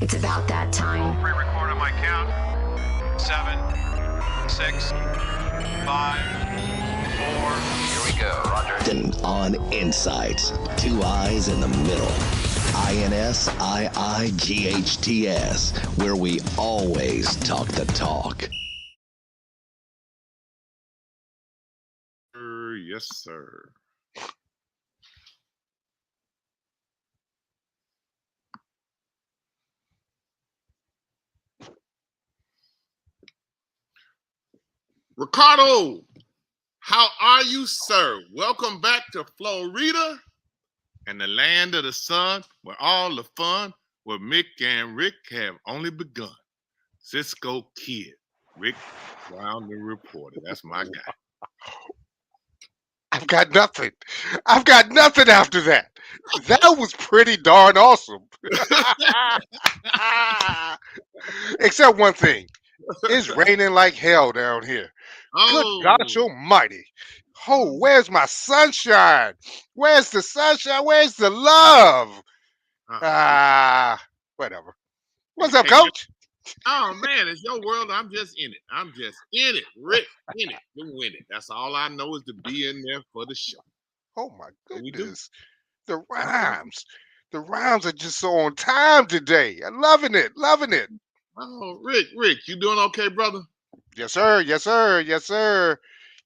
It's about that time. Pre-record on my count. 7, 6, 5, 4. Here we go, Roger. On INSiiGHTS, 2 eyes in the middle. INSiiGHTS, where we always talk the talk. Yes, sir. Ricardo, how are you, sir? Welcome back to Florida and the land of the sun, where all the fun with Mick and Rick have only begun. Cisco Kid, Rick Brown, the reporter. That's my guy. I've got nothing. I've got nothing after that. That was pretty darn awesome. Except one thing. It's raining like hell down here. Oh, Good God almighty. Oh, where's my sunshine? Where's the sunshine? Where's the love? Whatever. What's up, coach? Oh, man, it's your world. I'm just in it. I'm just in it. Rick, in it. You win it. That's all I know is to be in there for the show. Oh, my goodness. The rhymes. The rhymes are just so on time today. I'm loving it. Loving it. Oh, Rick, you doing okay, brother? Yes, sir. Yes, sir. Yes, sir.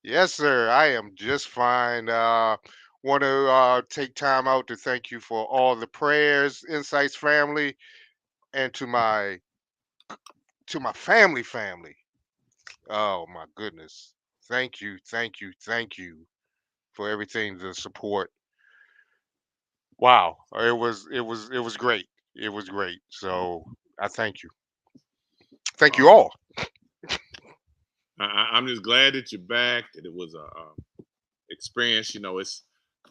Yes, sir. I am just fine. Want to take time out to thank you for all the prayers, INSiiGHTS family, and to my family. Oh my goodness. Thank you for everything, the support. Wow. It was great. It was great. So I thank you. Thank you all. I'm just glad that you're back, that it was a experience. You know, it's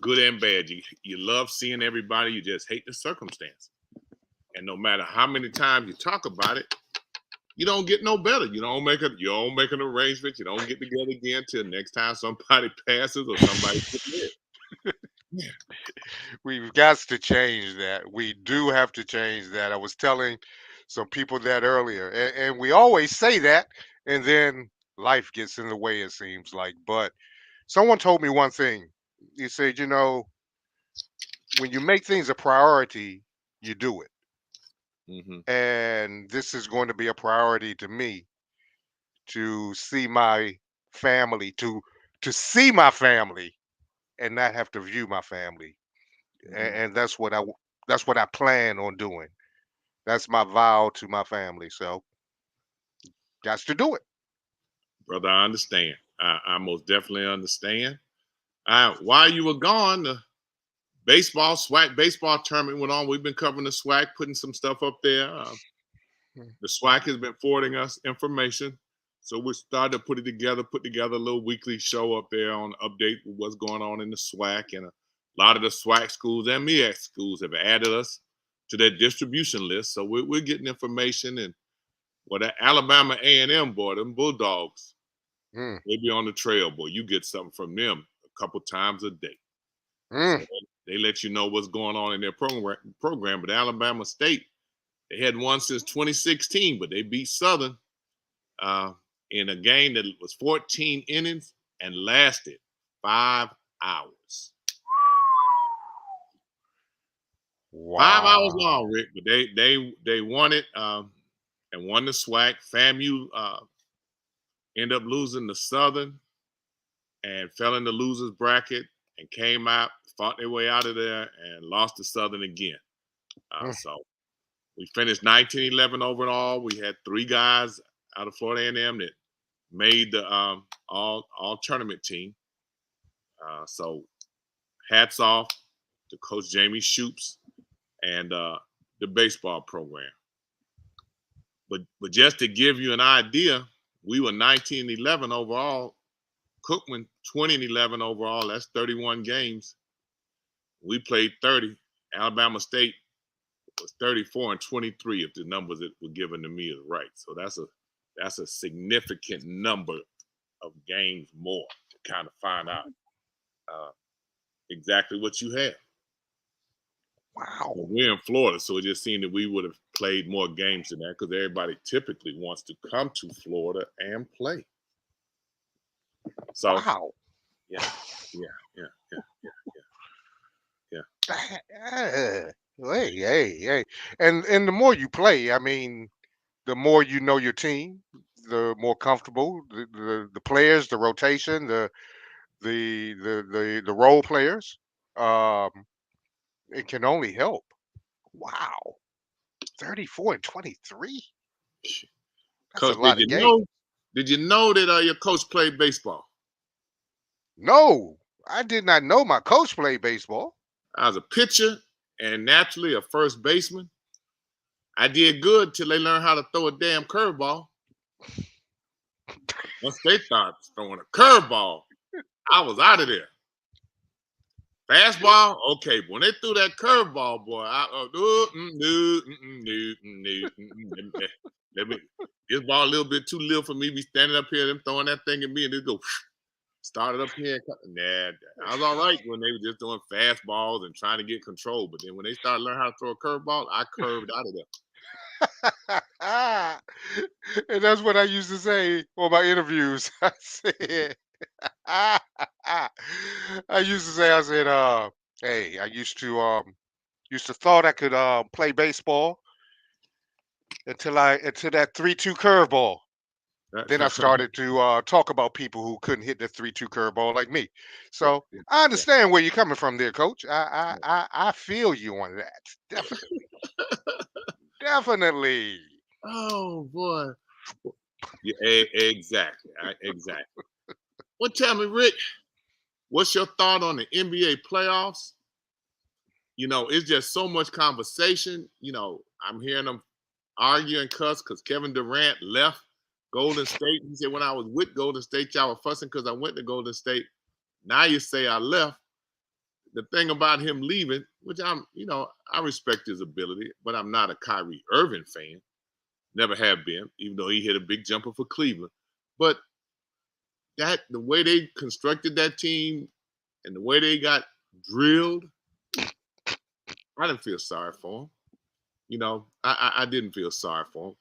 good and bad. You love seeing everybody. You just hate the circumstance. And no matter how many times you talk about it, you don't get no better. You don't make an arrangement. You don't get together again till next time somebody passes or somebody gets hit. We've got to change that. We do have to change that. I was telling some people that earlier, and we always say that, and then life gets in the way, it seems like. But someone told me one thing. He said, you know, when you make things a priority, you do it. Mm-hmm. And this is going to be a priority to me, to see my family, to see my family, and not have to view my family. And that's what I plan on doing. That's my vow to my family. So, got to do it, brother. I understand. I most definitely understand. While you were gone, the SWAC baseball tournament went on. We've been covering the SWAC, putting some stuff up there. The SWAC has been forwarding us information, so we started to put together a little weekly show up there on update with what's going on in the SWAC, and a lot of the SWAC schools and MEAC schools have added us to their distribution list. So we're getting information, and the Alabama A&M boy, them Bulldogs, they be on the trail, boy. You get something from them a couple times a day. So they let you know what's going on in their program. But Alabama State, they hadn't won since 2016, but they beat Southern in a game that was 14 innings and lasted 5 hours. Wow. 5 hours long, Rick. But they won it and won the SWAC. FAMU ended up losing to Southern and fell in the losers bracket and came out, fought their way out of there, and lost to Southern again. So we finished 19-11 overall. We had 3 guys out of Florida A&M that made the all tournament team. So hats off to Coach Jamie Shoops and the baseball program. But just to give you an idea, we were 19-11 overall. Cookman 20-11 overall. That's 31 games. We played 30. Alabama State was 34-23 if the numbers that were given to me is right. So that's a significant number of games more to kind of find out exactly what you have. Wow. We're in Florida, so it just seemed that we would have played more games than that because everybody typically wants to come to Florida and play. So, Wow. yeah. Hey. And the more you play, I mean, the more you know your team, the more comfortable the players, the rotation, the role players. Um, it can only help. Wow. 34 and 23. That's a Coach, lot of games. Did you know that your coach played baseball? No, I did not know my coach played baseball. I was a pitcher and naturally a first baseman. I did good till they learned how to throw a damn curveball. Once they started throwing a curveball, I was out of there. Fastball, okay. But when they threw that curveball, boy, this ball a little bit too little for me. Be standing up here, them throwing that thing at me, and they go started up here. Nah, I was all right when they were just doing fastballs and trying to get control. But then when they started learning how to throw a curveball, I curved out of there. And that's what I used to say on my interviews. I said, I said, hey, I used to thought I could play baseball until that 3-2 curveball. Then I started to talk about people who couldn't hit the 3-2 curveball like me. So I understand where you're coming from there, Coach. I feel you on that. Definitely. Definitely. Oh boy. Yeah, exactly. Exactly. Well, tell me, Rick, what's your thought on the NBA playoffs? You know, it's just so much conversation. You know, I'm hearing them argue and cuss because Kevin Durant left Golden State. He said, when I was with Golden State, y'all were fussing because I went to Golden State. Now you say I left. The thing about him leaving, which I respect his ability, but I'm not a Kyrie Irving fan. Never have been, even though he hit a big jumper for Cleveland. But the way they constructed that team and the way they got drilled, I didn't feel sorry for him. You know, I didn't feel sorry for him.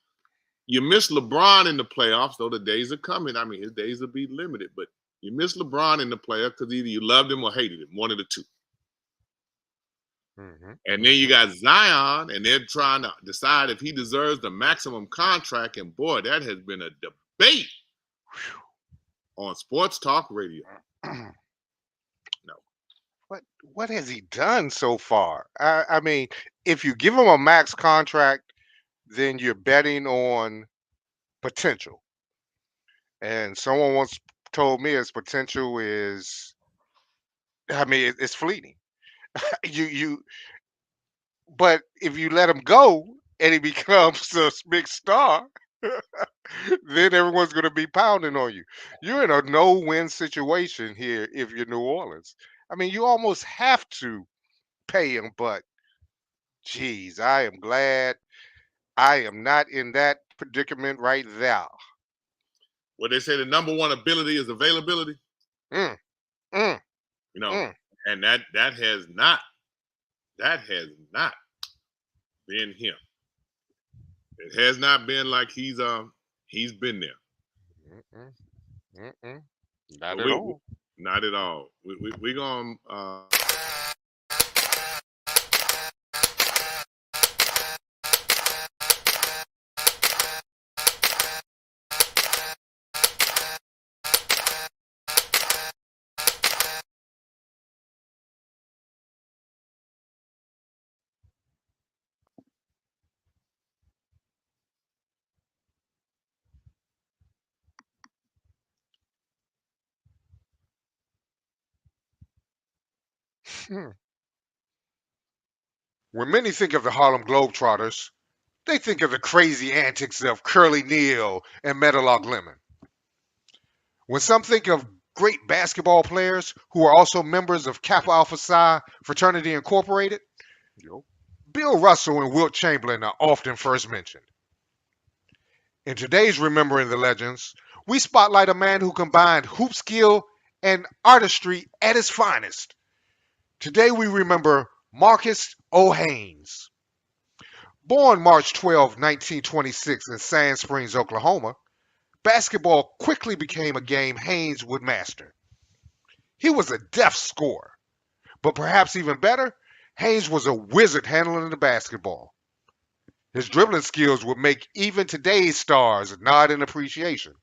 You miss LeBron in the playoffs, though the days are coming. I mean, his days will be limited, but you miss LeBron in the playoffs because either you loved him or hated him, one of the two. Mm-hmm. And then you got Zion, and they're trying to decide if he deserves the maximum contract. And boy, that has been a debate on sports talk radio. No. What has he done so far? I mean, if you give him a max contract, then you're betting on potential. And someone once told me his potential is, I mean, it's fleeting. But if you let him go and he becomes a big star, then everyone's going to be pounding on you. You're in a no-win situation here if you're New Orleans. I mean, you almost have to pay him, but geez, I am glad I am not in that predicament right there. Well, they say the number one ability is availability. Mm, You know, and that has not been him. It has not been like he's been there. Not at all. Not at all. We're gonna When many think of the Harlem Globetrotters, they think of the crazy antics of Curly Neal and Meadowlark Lemon. When some think of great basketball players who are also members of Kappa Alpha Psi Fraternity Incorporated, Bill Russell and Wilt Chamberlain are often first mentioned. In today's Remembering the Legends, we spotlight a man who combined hoop skill and artistry at his finest. Today we remember Marcus O. Haynes. Born March 12, 1926 in Sand Springs, Oklahoma, basketball quickly became a game Haynes would master. He was a deft scorer, but perhaps even better, Haynes was a wizard handling the basketball. His dribbling skills would make even today's stars nod in appreciation.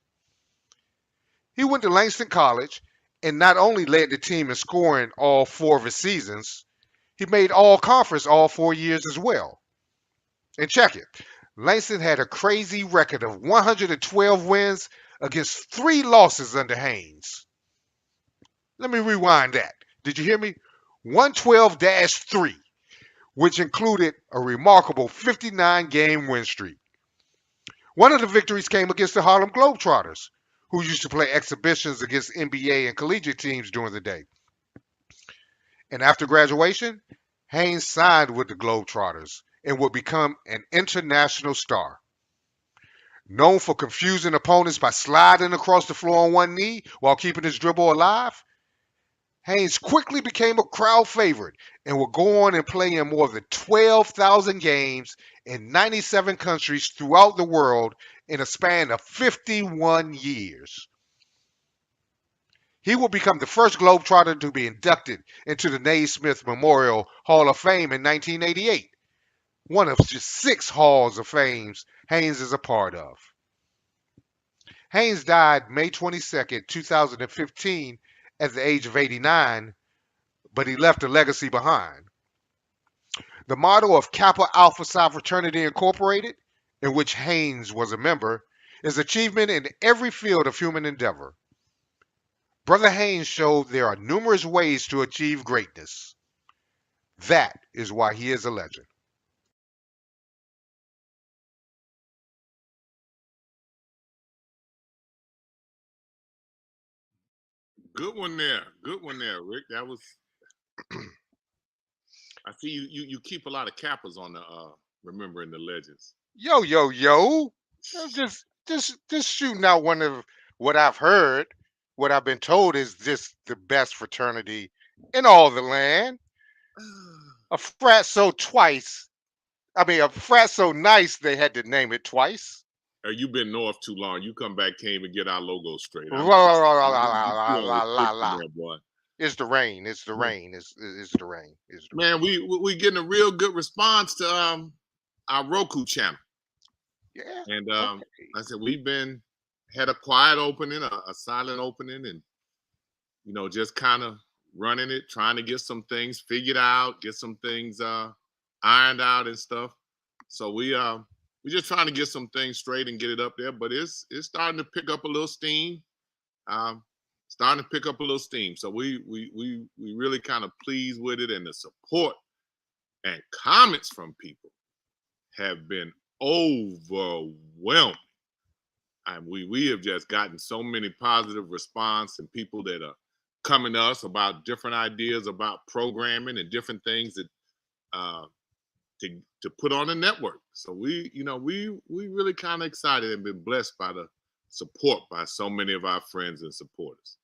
He went to Langston College and not only led the team in scoring all 4 of his seasons, he made all conference all 4 years as well. And check it, Langston had a crazy record of 112 wins against 3 losses under Haynes. Let me rewind that. Did you hear me? 112-3, which included a remarkable 59-game win streak. One of the victories came against the Harlem Globetrotters, who used to play exhibitions against NBA and collegiate teams during the day. And after graduation, Haynes signed with the Globetrotters and would become an international star. Known for confusing opponents by sliding across the floor on one knee while keeping his dribble alive, Haynes quickly became a crowd favorite and would go on and play in more than 12,000 games in 97 countries throughout the world in a span of 51 years. He will become the first Globetrotter to be inducted into the Naismith Memorial Hall of Fame in 1988, one of just 6 halls of fame Haynes is a part of. Haynes died May 22, 2015 at the age of 89, but he left a legacy behind. The motto of Kappa Alpha Psi Fraternity Incorporated, in which Haynes was a member, is achievement in every field of human endeavor. Brother Haynes showed there are numerous ways to achieve greatness. That is why he is a legend. Good one there. Good one there, Rick. That was. I see you keep a lot of Kappas on the remembering the legends. Yo. Just shooting out one of what I've heard, what I've been told is this the best fraternity in all the land. A frat so nice they had to name it twice. You've been north too long. You come back, came and get our logo straight. Boy. It's the rain. It's the rain. It's the rain. Man, we getting a real good response to our Roku channel. Yeah. And I said we've had a quiet opening, a silent opening, and just kind of running it, trying to get some things figured out, get some things ironed out and stuff. So we're just trying to get some things straight and get it up there, but it's starting to pick up a little steam. So we really kind of pleased with it, and the support and comments from people have been overwhelming. And we have just gotten so many positive response and people that are coming to us about different ideas about programming and different things that to put on the network. So we really kind of excited and been blessed by the support by so many of our friends and supporters.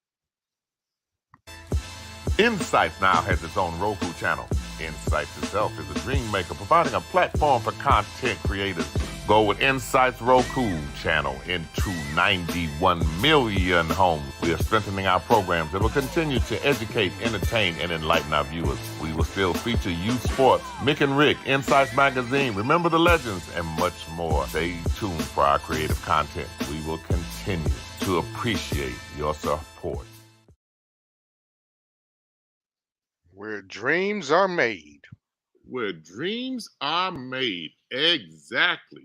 INSiiGHTS now has its own Roku channel. INSiiGHTS itself is a dream maker, providing a platform for content creators. Go with INSiiGHTS Roku channel into 91 million homes. We are strengthening our programs that will continue to educate, entertain, and enlighten our viewers. We will still feature youth sports, MicknRick, INSiiGHTS Magazine, Remember the Legends, and much more. Stay tuned for our creative content. We will continue to appreciate your support. Where dreams are made. Where dreams are made. Exactly.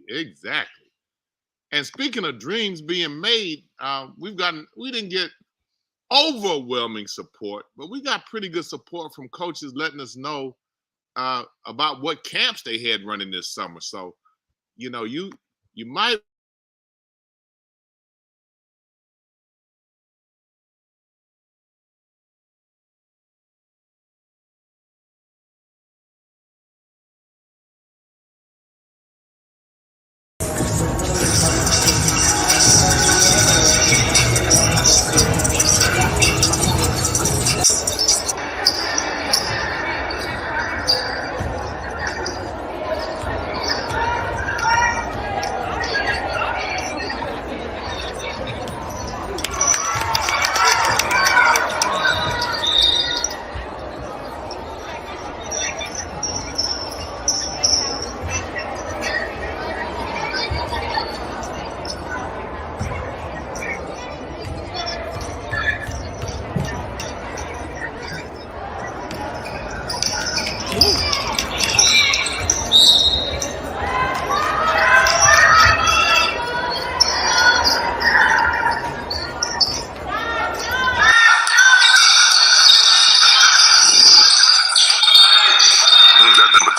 And speaking of dreams being made, we didn't get overwhelming support, but we got pretty good support from coaches letting us know about what camps they had running this summer. So, you might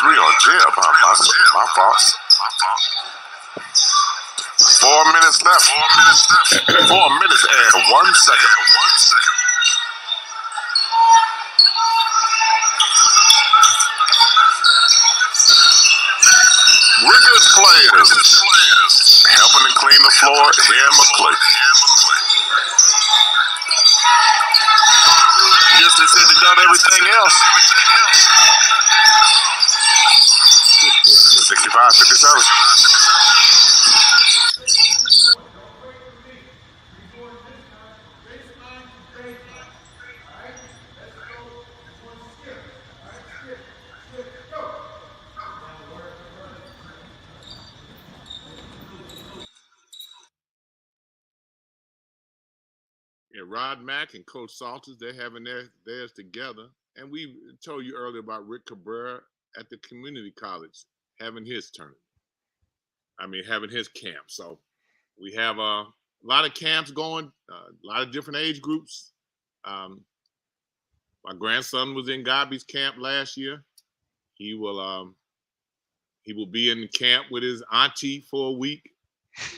3 or jib, huh? My fault. 4 minutes left. 4 minutes and 1 second. Rickers players helping to clean the floor here in McClay. Yes, they said they done everything else. 65-57. Yeah, Rod Mack and Coach Salters, they're having theirs together. And we told you earlier about Rick Cabrera at the community college having his tournament. Having his camp. So we have a lot of camps going, a lot of different age groups. My grandson was in Gobby's camp last year. He will be in camp with his auntie for a week.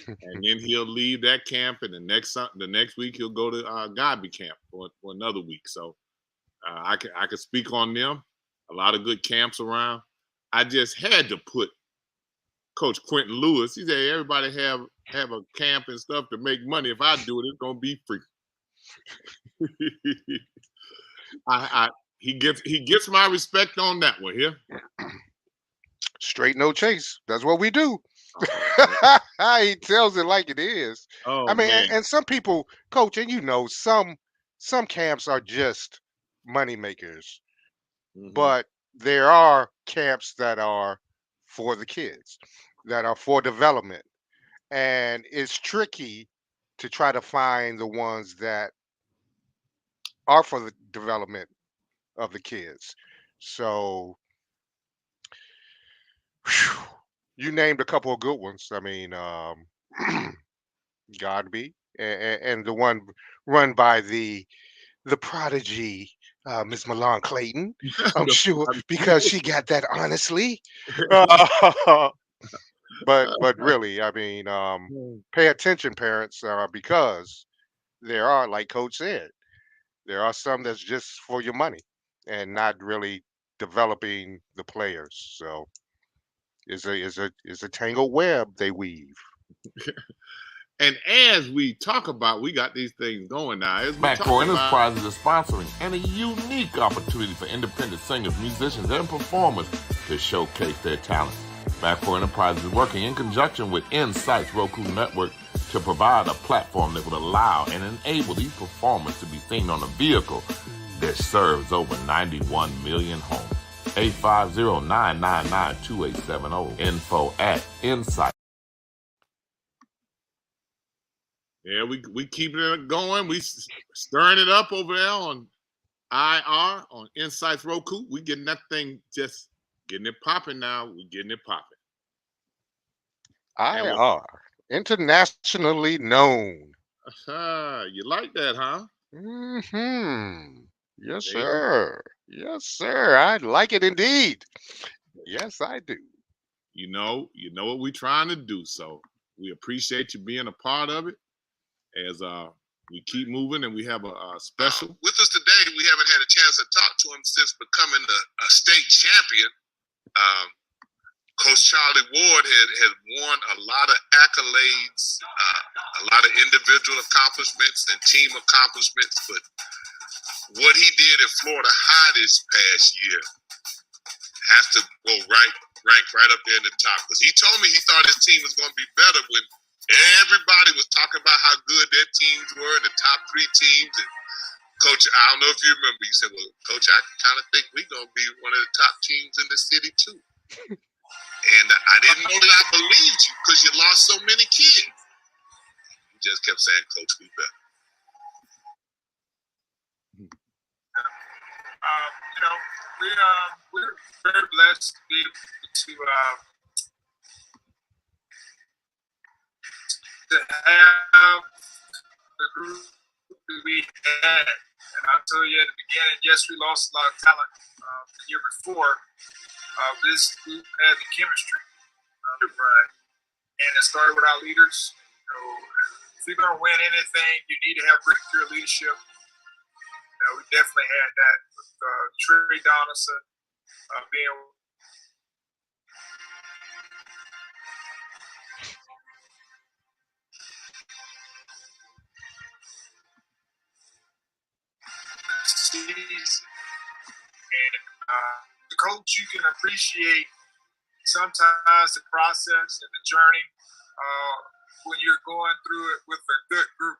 And then he'll leave that camp, and the next week he'll go to Gobby camp for another week. So I could speak on them. A lot of good camps around. I just had to put Coach Quentin Lewis. He said everybody have a camp and stuff to make money. If I do it, it's gonna be free. He gets my respect on that one here. Straight no chase. That's what we do. He tells it like it is. Oh, and some people, Coach, and some camps are just money makers, but there are camps that are for the kids, that are for development, and it's tricky to try to find the ones that are for the development of the kids. So, whew, you named a couple of good ones. Godby and the one run by the prodigy, Miss Milan Clayton. I'm sure because she got that honestly. But really, pay attention, parents, because there are, like Coach said, there are some that's just for your money and not really developing the players. So is a tangled web they weave. And as we talk about, we got these things going now. McCoy Enterprises is sponsoring and a unique opportunity for independent singers, musicians, and performers to showcase their talents. McCoy Enterprises is working in conjunction with INSiiGHTS Roku Network to provide a platform that would allow and enable these performers to be seen on a vehicle that serves over 91 million homes. 850-999-2870. Info at INSiiGHTS. Yeah, we keeping it going. We stirring it up over there on IR, on INSiiGHTS Roku. We getting that thing just getting it popping now. We getting it popping. IR, internationally known. You like that, huh? Yes, sir. Yes, sir. I like it indeed. Yes, I do. You know what we're trying to do. So we appreciate you being a part of it. As we keep moving, and we have a special with us today. We haven't had a chance to talk to him since becoming a state champion. Coach Charlie Ward has won a lot of accolades, a lot of individual accomplishments and team accomplishments. But what he did at Florida High this past year has to go rank right up there in the top. Because he told me he thought his team was going to be better when everybody was talking about how good their teams were, the top 3 teams. And Coach, I don't know if you remember, you said, well, Coach, I kind of think we're going to be one of the top teams in the city, too. And I didn't know that I believed you because you lost so many kids. You just kept saying, Coach, we better. We're very blessed to be able to have the group that we had. And I'll tell you at the beginning, yes, we lost a lot of talent the year before. this group had the chemistry to run, and it started with our leaders. If you're going to win anything, you need to have great peer leadership. We definitely had that with Trey Donaldson being. And the coach, you can appreciate sometimes the process and the journey when you're going through it with a good group.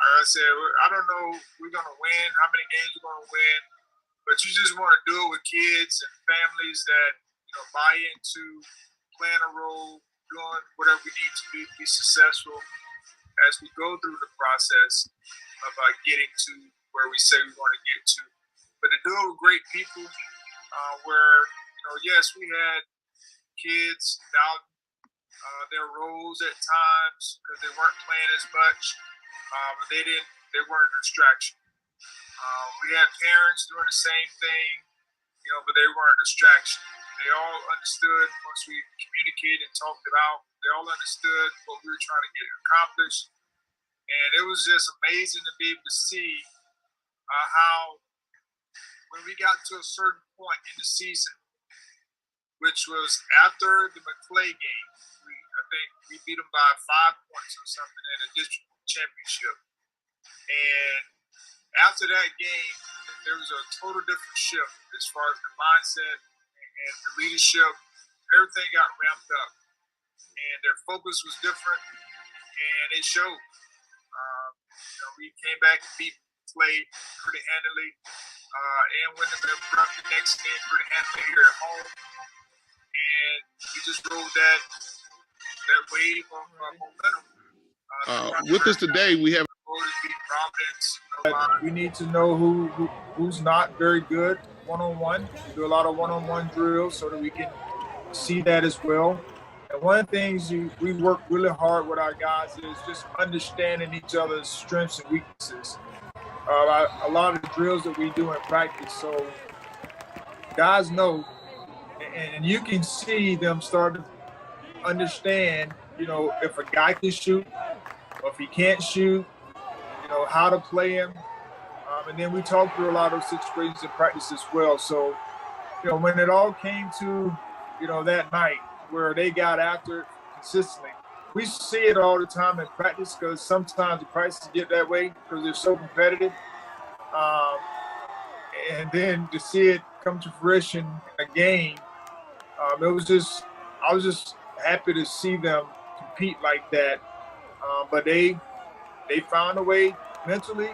Like I said, I don't know if we're going to win, how many games we're going to win, but you just want to do it with kids and families that buy into playing a role, doing whatever we need to do to be successful as we go through the process of getting to where we say we want to get to. But to do it with great people, where yes, we had kids doubt their roles at times because they weren't playing as much, but they weren't a distraction. We had parents doing the same thing, but they weren't a distraction. They all understood once we communicated and talked it out. They all understood what we were trying to get accomplished, and it was just amazing to be able to see how when we got to a certain point in the season, which was after the McClay game, I think we beat them by 5 points or something in a district championship. And after that game, there was a total different shift as far as the mindset and the leadership. Everything got ramped up, and their focus was different, and it showed. We came back and beat Clay pretty handily, and went the next game pretty handily here at home. And we just rode that wave of momentum. With us today, we have. We need to know who's not very good one-on-one. We do a lot of one-on-one drills so that we can see that as well. And one of the things we work really hard with our guys is just understanding each other's strengths and weaknesses. A lot of the drills that we do in practice, so guys know, and you can see them start to understand, if a guy can shoot or if he can't shoot, how to play him. And then we talk through a lot of those situations in practice as well. So, when it all came to, that night where they got after it consistently, we see it all the time in practice because sometimes the practices get that way because they're so competitive. And then to see it come to fruition in a game, I was just happy to see them compete like that. But they found a way mentally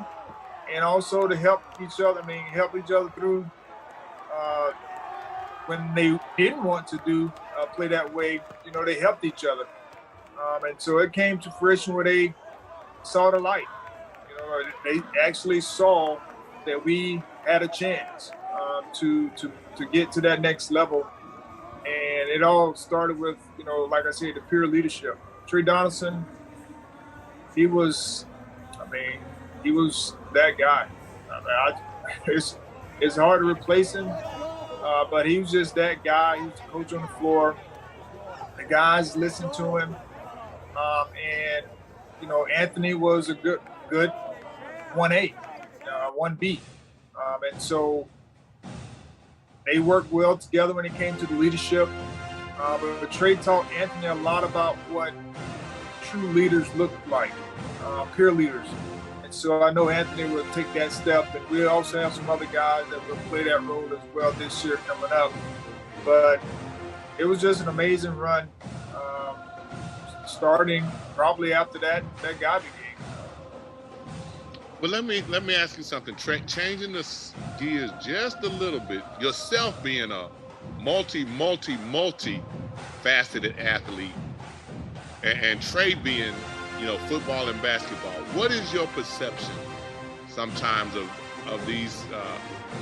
and also to help each other. Help each other through when they didn't want to play that way. They helped each other. And so it came to fruition where they saw the light. They actually saw that we had a chance to get to that next level. And it all started with, like I said, the peer leadership. Trey Donaldson, he was that guy. It's hard to replace him, but he was just that guy. He was the coach on the floor. The guys listened to him, and Anthony was a good 1A, 1B, and so they worked well together when it came to the leadership. But Trey taught Anthony a lot about what true leaders look like, peer leaders. And so I know Anthony will take that step, and we also have some other guys that will play that role as well this year coming up. But it was just an amazing run, starting probably after that Gabi game. But let me ask you something, Trey. Changing the gears just a little bit. Yourself being a multi-faceted athlete, and Trey being, football and basketball. What is your perception sometimes of these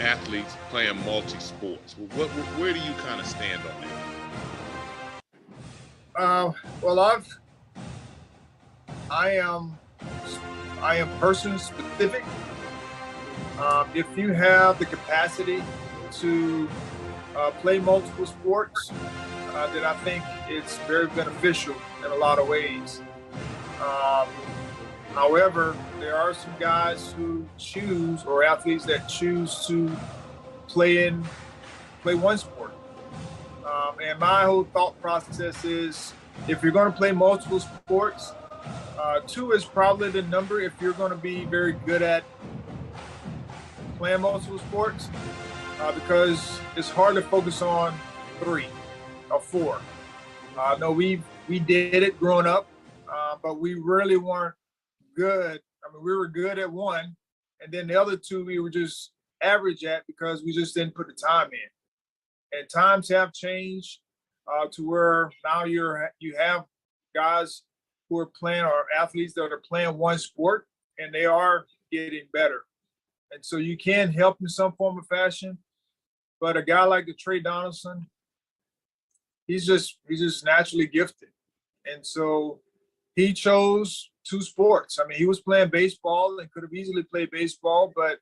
athletes playing multi-sports? Where do you kind of stand on that? Well, I am person specific. If you have the capacity to play multiple sports, then I think it's very beneficial in a lot of ways. However, there are some guys who choose, or athletes that choose to play one sport. And my whole thought process is, if you're going to play multiple sports, 2 is probably the number if you're going to be very good at playing multiple sports, because it's hard to focus on 3 or 4. No, we did it growing up, but we really weren't good. I mean, we were good at 1, and then the other 2 we were just average at because we just didn't put the time in. And times have changed to where now you have guys who are playing, or athletes that are playing one sport, and they are getting better. And so you can help in some form or fashion. But a guy like the Trey Donaldson, he's just naturally gifted. And so he chose 2 sports. I mean, he was playing baseball and could have easily played baseball, but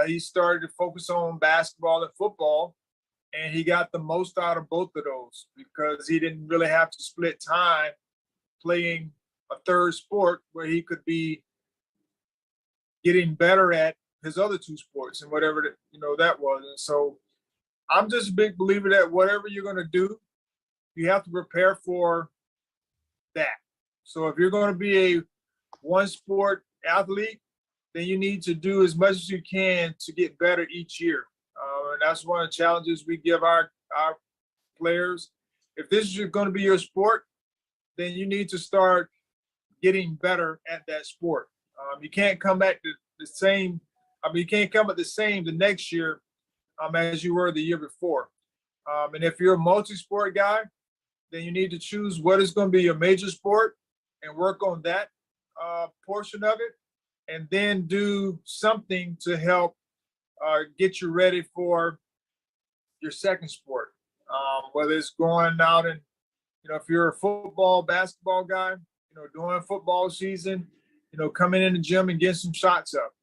he started to focus on basketball and football, and he got the most out of both of those because he didn't really have to split time playing a 3rd sport where he could be getting better at his other 2 sports and whatever that was. And so I'm just a big believer that whatever you're going to do, you have to prepare for that. So if you're going to be a one sport athlete, then you need to do as much as you can to get better each year. And that's one of the challenges we give our players. If this is going to be your sport, then you need to start getting better at that sport. You can't come back to the same. I mean, you can't come at the same the next year as you were the year before. And if you're a multi-sport guy, then you need to choose what is going to be your major sport and work on that portion of it, and then do something to help get you ready for your second sport. Whether it's going out and, if you're a football, basketball guy, during football season, coming in the gym and getting some shots up,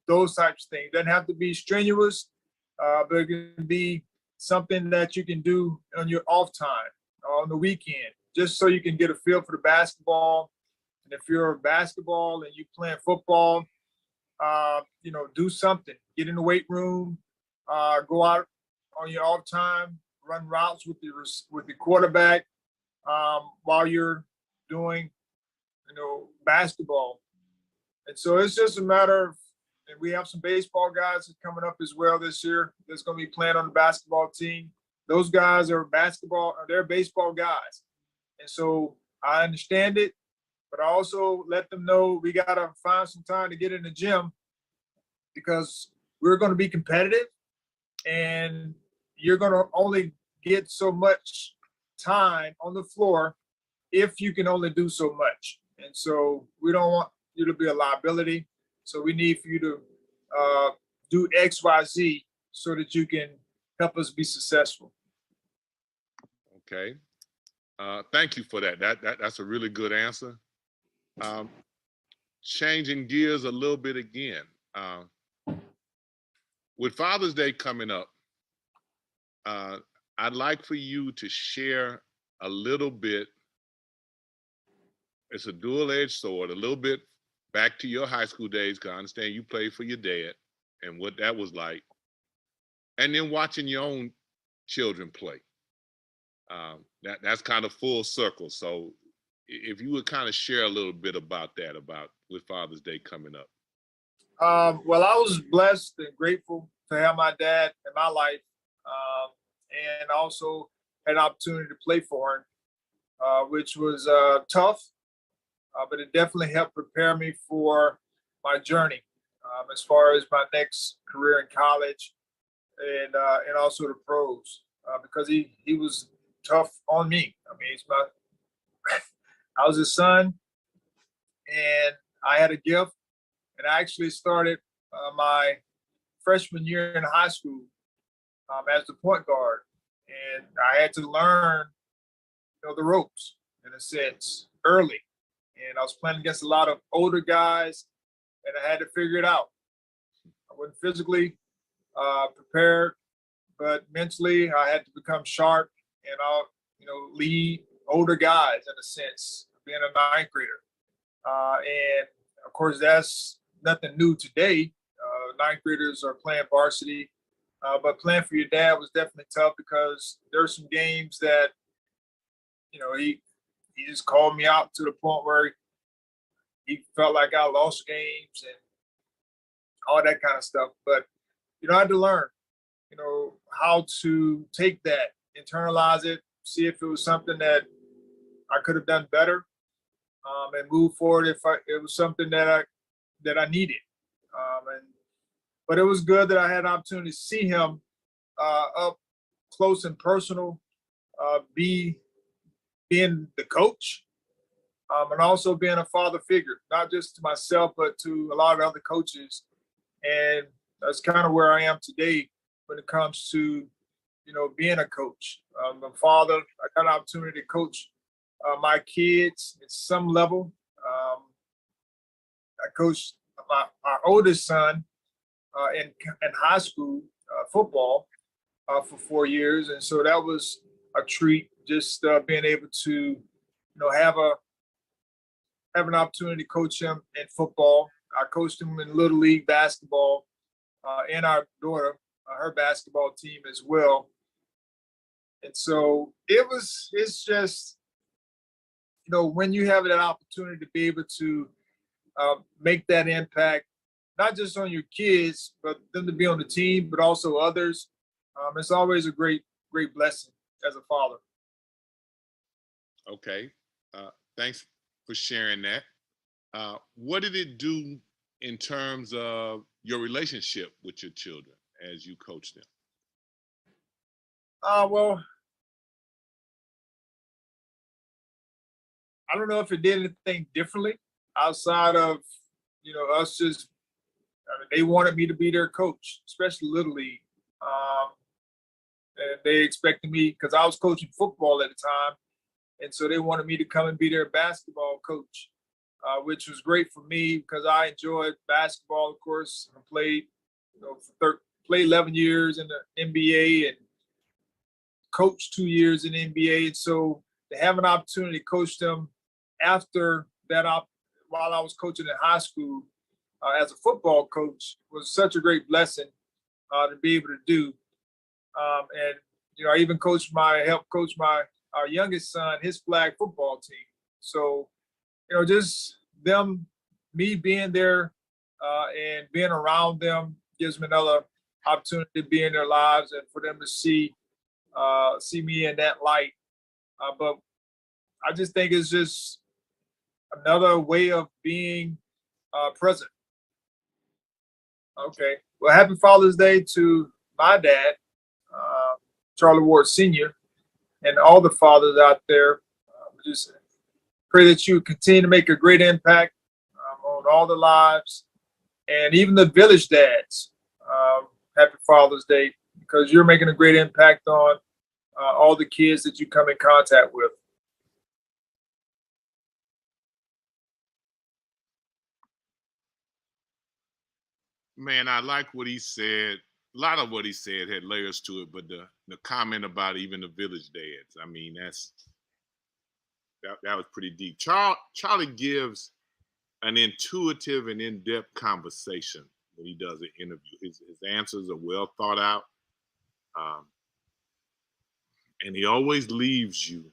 those types of things. Doesn't have to be strenuous, but it can be something that you can do on your off time, on the weekend, just so you can get a feel for the basketball. And if you're basketball and you playing football, do something. Get in the weight room, go out on your off time, run routes with the quarterback while you're doing, basketball. And so it's just a matter of, and we have some baseball guys that's coming up as well this year that's going to be playing on the basketball team. Those guys are they're baseball guys. And so I understand it, but I also let them know we got to find some time to get in the gym because we're going to be competitive, and you're going to only get so much time on the floor if you can only do so much. And so we don't want you to be a liability. So we need for you to do X, Y, Z so that you can help us be successful. Okay. Thank you for that. That's a really good answer. Changing gears a little bit again. With Father's Day coming up, I'd like for you to share a little bit. It's a dual-edged sword, a little bit back to your high school days, because I understand you played for your dad and what that was like. And then watching your own children play. That's kind of full circle. So if you would kind of share a little bit about that, about with Father's Day coming up. Well, I was blessed and grateful to have my dad in my life, and also had an opportunity to play for him, which was tough, but it definitely helped prepare me for my journey as far as my next career in college and also the pros, because he was tough on me. I mean, I was his son, and I had a gift, and I actually started my freshman year in high school as the point guard, and I had to learn, the ropes in a sense early, and I was playing against a lot of older guys, and I had to figure it out. I wasn't physically prepared, but mentally I had to become sharp and I'll, lead older guys in a sense, being a ninth grader. And of course, that's nothing new today. Ninth graders are playing varsity, but playing for your dad was definitely tough because there are some games that, he just called me out to the point where he felt like I lost games and all that kind of stuff. But, I had to learn, how to take that, internalize it, see if it was something that I could have done better, and move forward if it was something that I needed. But it was good that I had an opportunity to see him up close and personal, being the coach, and also being a father figure, not just to myself, but to a lot of other coaches. And that's kind of where I am today when it comes to, being a coach. I'm a father. I got an opportunity to coach my kids at some level. I coached our oldest son in high school football for 4 years, and so that was a treat. Just being able to, have an opportunity to coach him in football. I coached him in Little League basketball, and our daughter, her basketball team as well. And so it's just, when you have that opportunity to be able to make that impact, not just on your kids, but them to be on the team, but also others. It's always a great blessing as a father. Okay. Thanks for sharing that. What did it do in terms of your relationship with your children as you coach them? Well, I don't know if it did anything differently outside of, us just, they wanted me to be their coach, especially Little League. And they expected me, because I was coaching football at the time, and so they wanted me to come and be their basketball coach, which was great for me because I enjoyed basketball, of course. I played, played 11 years in the NBA and coached 2 years in the NBA. And so to have an opportunity to coach them after that, while I was coaching in high school as a football coach, was such a great blessing to be able to do. And I even helped coach our youngest son, his flag football team. So, just me being there and being around them gives me another opportunity to be in their lives and for them to see me in that light. But I just think it's just another way of being present. Okay. Well, happy Father's Day to my dad, Charlie Ward Sr., and all the fathers out there. Just pray that you continue to make a great impact on all the lives, and even the village dads. Happy Father's Day, because you're making a great impact on all the kids that you come in contact with. Man, I like what he said. A lot of what he said had layers to it, but the comment about even the village dads, I mean, that was pretty deep. Charlie gives an intuitive and in-depth conversation when he does an interview. His answers are well thought out, and he always leaves you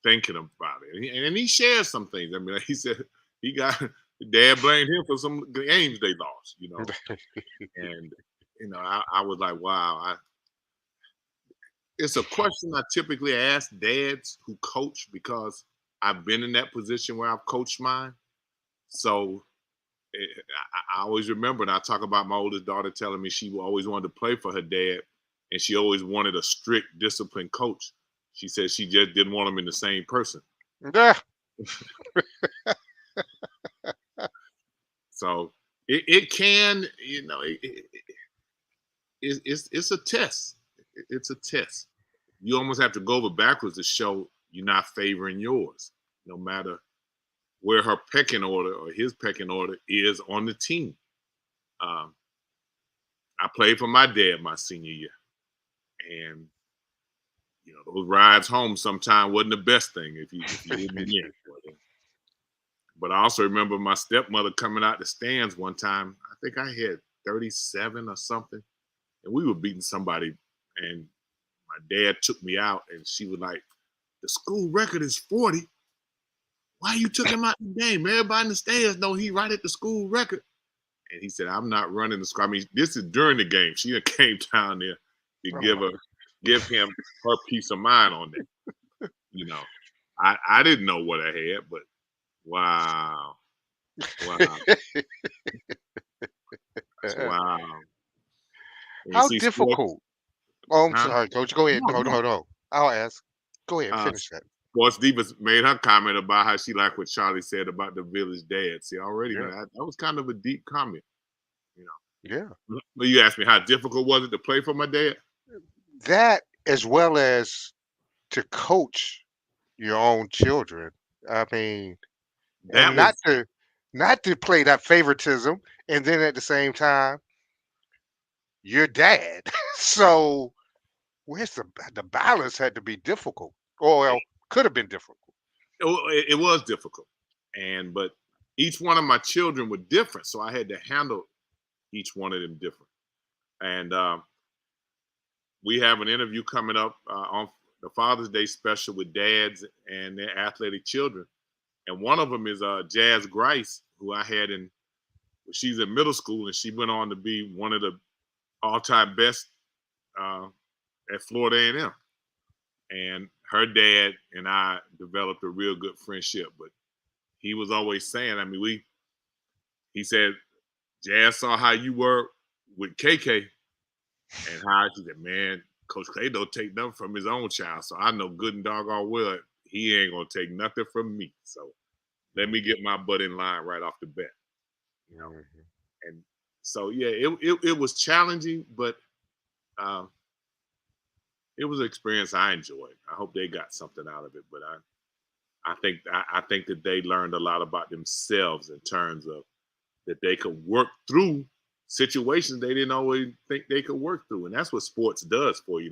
thinking about it. And he shares some things. I mean, like he said dad blamed him for some games they lost, and I was like, wow. It's a question I typically ask dads who coach because I've been in that position where I've coached mine. So I always remember, and I talk about my oldest daughter telling me she always wanted to play for her dad, and she always wanted a strict, disciplined coach. She said she just didn't want them in the same person. So it can, it's a test. It's a test. You almost have to go over backwards to show you're not favoring yours, no matter where her pecking order or his pecking order is on the team. I played for my dad my senior year, and those rides home sometimes wasn't the best thing if you didn't win. But I also remember my stepmother coming out the stands one time. I think I had 37 or something, and we were beating somebody, and my dad took me out, and she was like, "The school record is 40. Why you took him out the game? Everybody in the stands know he right at the school record." And he said, "I'm not running the school." I mean, this is during the game. She came down there to give him her peace of mind on that. I didn't know what I had, but wow. Wow. How See, difficult? Oh, I'm huh? sorry, Coach. Go ahead. No, no. No. I'll ask. Go ahead. Uh, Finish that. Sports Divas made her comment about how she liked what Charlie said about the village dad. See, already, Yeah. man, that was kind of a deep comment. Yeah. But you asked me how difficult was it to play for my dad? That as well as to coach your own children. I mean, That and was not to play that favoritism, and then at the same time, your dad. So where's the balance had to be difficult, or well, could have been difficult. it was difficult, but each one of my children were different, so I had to handle each one of them different. And we have an interview coming up on the Father's Day special with dads and their athletic children. And one of them is Jazz Grice, who I had she's in middle school, and she went on to be one of the all-time best at Florida A&M. And her dad and I developed a real good friendship. But he was always saying, he said, Jazz saw how you were with KK, and how she said, man, Coach Clay don't take nothing from his own child. So I know good and doggone well he ain't gonna take nothing from me. So let me get my butt in line right off the bat. And so yeah, it was challenging, but it was an experience I enjoyed. I hope they got something out of it. But I think that they learned a lot about themselves in terms of that they could work through situations they didn't always think they could work through. And that's what sports does for you.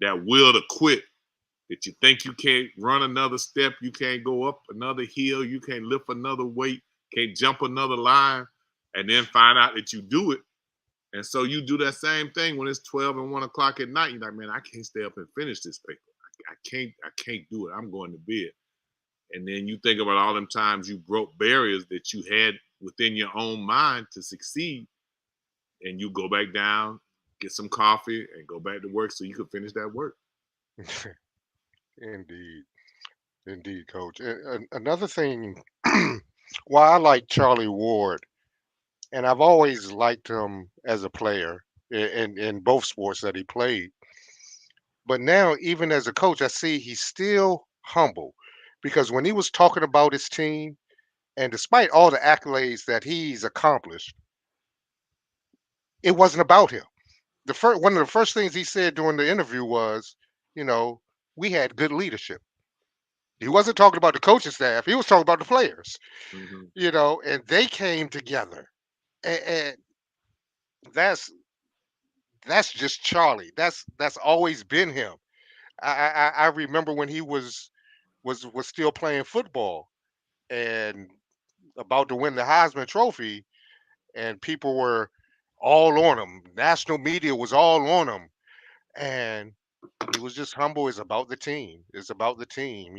That will to quit, that you think you can't run another step, you can't go up another hill, you can't lift another weight, can't jump another line, and then find out that you do it. And so you do that same thing when it's 12 and 1 o'clock at night. You're like, man, I can't stay up and finish this paper. I can't do it. I'm going to bed. And then you think about all them times you broke barriers that you had within your own mind to succeed. And you go back down, get some coffee, and go back to work so you can finish that work. Indeed, Coach. Another thing, why I like Charlie Ward, and I've always liked him as a player in both sports that he played. But now, even as a coach, I see he's still humble, because when he was talking about his team, and despite all the accolades that he's accomplished, it wasn't about him. One of the first things he said during the interview was, we had good leadership. He wasn't talking about the coaching staff. He was talking about the players, and they came together. And that's just Charlie. That's always been him. I remember when he was still playing football and about to win the Heisman Trophy, and people were all on him. National media was all on him, and he was just humble. It's about the team. It's about the team.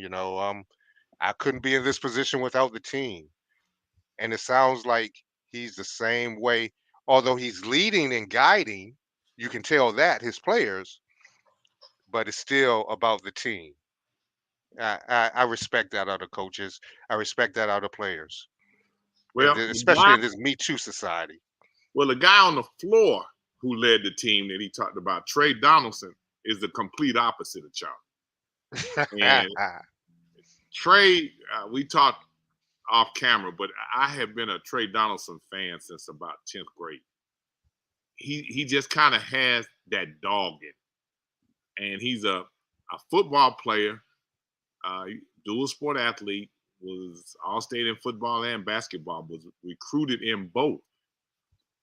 I couldn't be in this position without the team. And it sounds like he's the same way. Although he's leading and guiding, you can tell that his players, but it's still about the team. I respect that out of coaches. I respect that out of players, Well, especially in this Me Too society. Well, the guy on the floor who led the team that he talked about, Trey Donaldson, is the complete opposite of Charlie. And Trey, we talked off camera, but I have been a Trey Donaldson fan since about 10th grade. He just kind of has that dog in him. And he's a football player, dual sport athlete, was all-state in football and basketball, was recruited in both.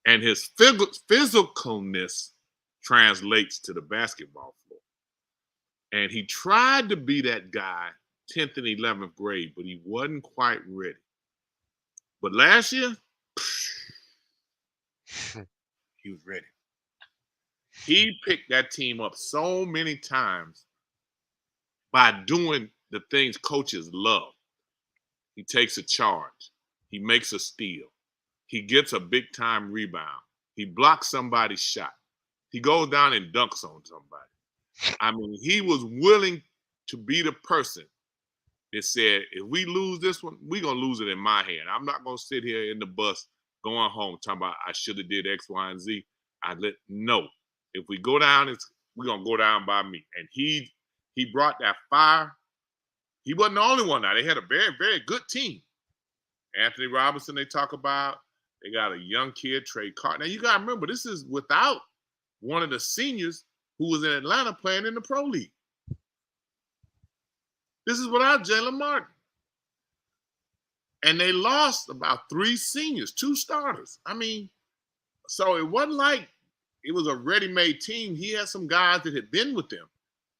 And his physicalness translates to the basketball floor. And he tried to be that guy 10th and 11th grade, but he wasn't quite ready. But last year, he was ready. He picked that team up so many times by doing the things coaches love. He takes a charge. He makes a steal. He gets a big-time rebound. He blocks somebody's shot. He goes down and dunks on somebody. I mean, he was willing to be the person that said, if we lose this one, we're going to lose it in my hand. I'm not going to sit here in the bus going home talking about I should have did X, Y, and Z. No. If we go down, we're going to go down by me. And he brought that fire. He wasn't the only one now. They had a very, very good team. Anthony Robinson, they talk about. They got a young kid, Trey Carter. Now, you got to remember, this is without one of the seniors who was in Atlanta playing in the Pro League. This is without Jalen Martin. And they lost about 3 seniors, 2 starters. I mean, so it wasn't like it was a ready-made team. He had some guys that had been with them.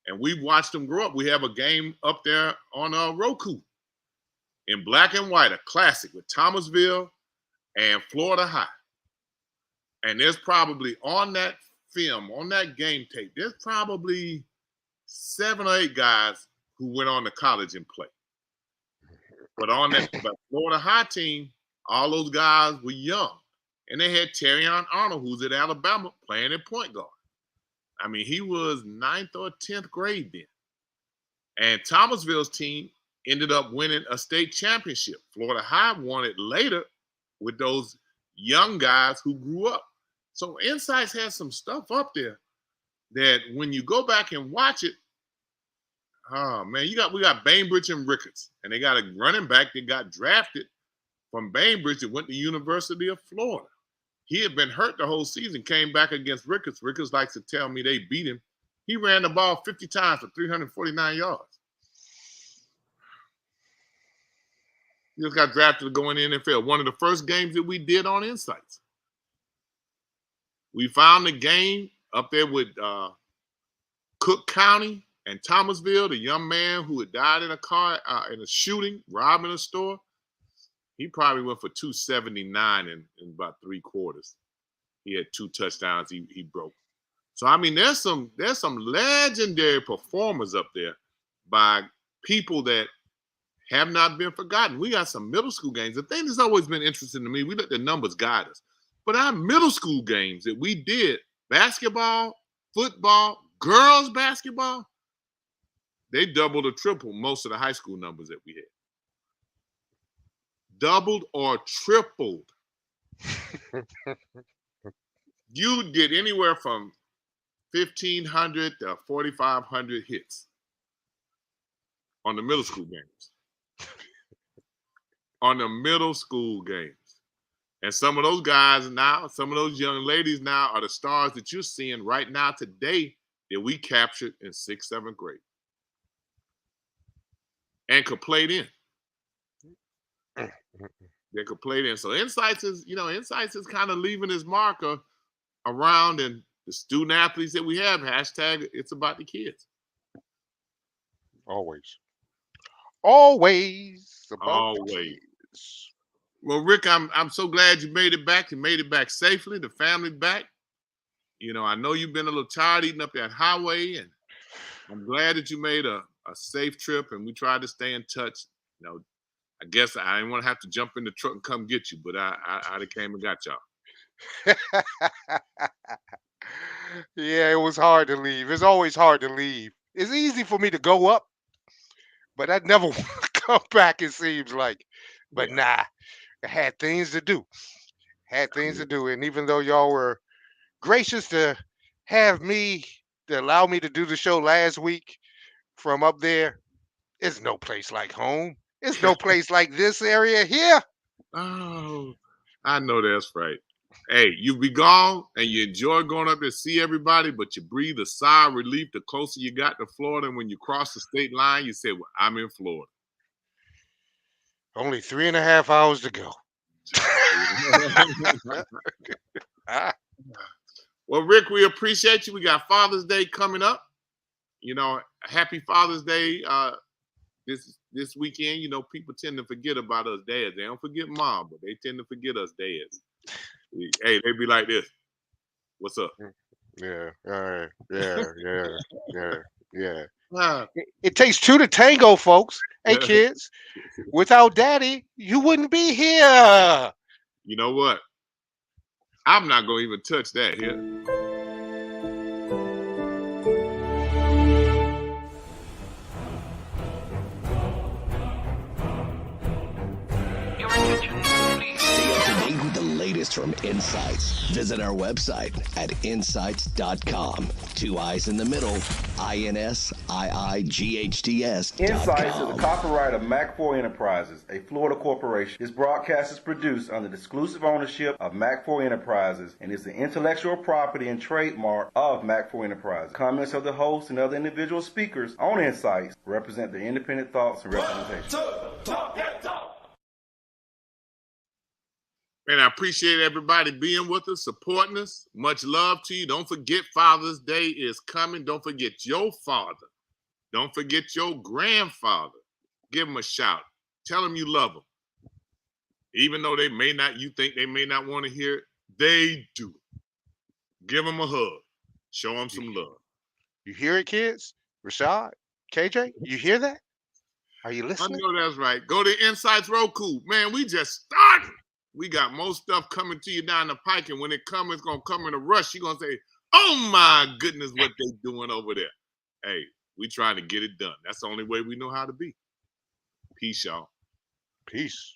And we've watched them grow up. We have a game up there on Roku in black and white, a classic with Thomasville and Florida High. And there's probably on that film, on that game tape, there's probably 7 or 8 guys who went on to college and played. But on that Florida High team, all those guys were young. And they had Terrion Arnold, who's at Alabama, playing at point guard. I mean, he was 9th or 10th grade then. And Thomasville's team ended up winning a state championship. Florida High won it later with those young guys who grew up. So INSiiGHTS has some stuff up there that when you go back and watch it, oh man, we got Bainbridge and Ricketts, and they got a running back that got drafted from Bainbridge that went to University of Florida. He had been hurt the whole season, came back against Ricketts. Ricketts likes to tell me they beat him. He ran the ball 50 times for 349 yards. He just got drafted to go in the NFL. One of the first games that we did on INSiiGHTS. We found the game up there with Cook County and Thomasville, the young man who had died in a car in a shooting, robbing a store. He probably went for 279 in about 3 quarters. He had 2 touchdowns he broke. So I mean, there's some legendary performers up there by people that have not been forgotten. We got some middle school games. The thing that's always been interesting to me, we let the numbers guide us. But our middle school games that we did, basketball, football, girls basketball, they doubled or tripled most of the high school numbers that we had. Doubled or tripled. You did anywhere from 1,500 to 4,500 hits on the middle school games. On the middle school games. And some of those guys now, some of those young ladies now are the stars that you're seeing right now today that we captured in 6th, 7th grade. And could play then. They could play then. So INSiiGHTS is kind of leaving his marker around, and the student athletes that we have, hashtag it's about the kids. Always. Always about Always. the kids. Well, Rick, I'm so glad you made it back. You made it back safely, the family back. You know, I know you've been a little tired eating up that highway, and I'm glad that you made a safe trip, and we tried to stay in touch. You know, I guess I didn't want to have to jump in the truck and come get you, but I came and got y'all. Yeah, it was hard to leave. It's always hard to leave. It's easy for me to go up, but I never want to come back, it seems like. But nah, I had things to do. And even though y'all were gracious to have me, to allow me to do the show last week from up there, it's no place like home. It's no place like this area here. Oh, I know that's right. Hey, you be gone and you enjoy going up there to see everybody, but you breathe a sigh of relief the closer you got to Florida. And when you cross the state line, you say, well, I'm in Florida. Only 3.5 hours to go. Well, Rick, we appreciate you. We got Father's Day coming up. You know, happy Father's Day this weekend. You know, people tend to forget about us dads. They don't forget mom, but they tend to forget us dads. Hey, they be like this. What's up? Yeah, yeah. Ah, It takes two to tango, folks. Hey, kids, without daddy, you wouldn't be here. you know what? I'm not going to even touch that here. Stay up to date with the latest from INSiiGHTS. Visit our website at INSiiGHTS.com. 2 I's in the middle. INSiiGHTS.com. INSiiGHTS is a copyright of Mac4 Enterprises, a Florida corporation. This broadcast is produced under the exclusive ownership of Mac4 Enterprises and is the intellectual property and trademark of Mac4 Enterprises. Comments of the host and other individual speakers on INSiiGHTS represent their independent thoughts and representations. And I appreciate everybody being with us, supporting us. Much love to you. Don't forget Father's Day is coming. Don't forget your father. Don't forget your grandfather. Give them a shout. Tell them you love them. Even though they may not, you think they may not want to hear it, they do. Give them a hug. Show them some love. You hear it, kids? Rashad, KJ, you hear that? Are you I listening? know that's right. Go to INSiiGHTS Roku. Man, we just started. We got more stuff coming to you down the pike, and when it comes, it's going to come in a rush. You're going to say, oh, my goodness, what they doing over there. Hey, we trying to get it done. That's the only way we know how to be. Peace, y'all. Peace.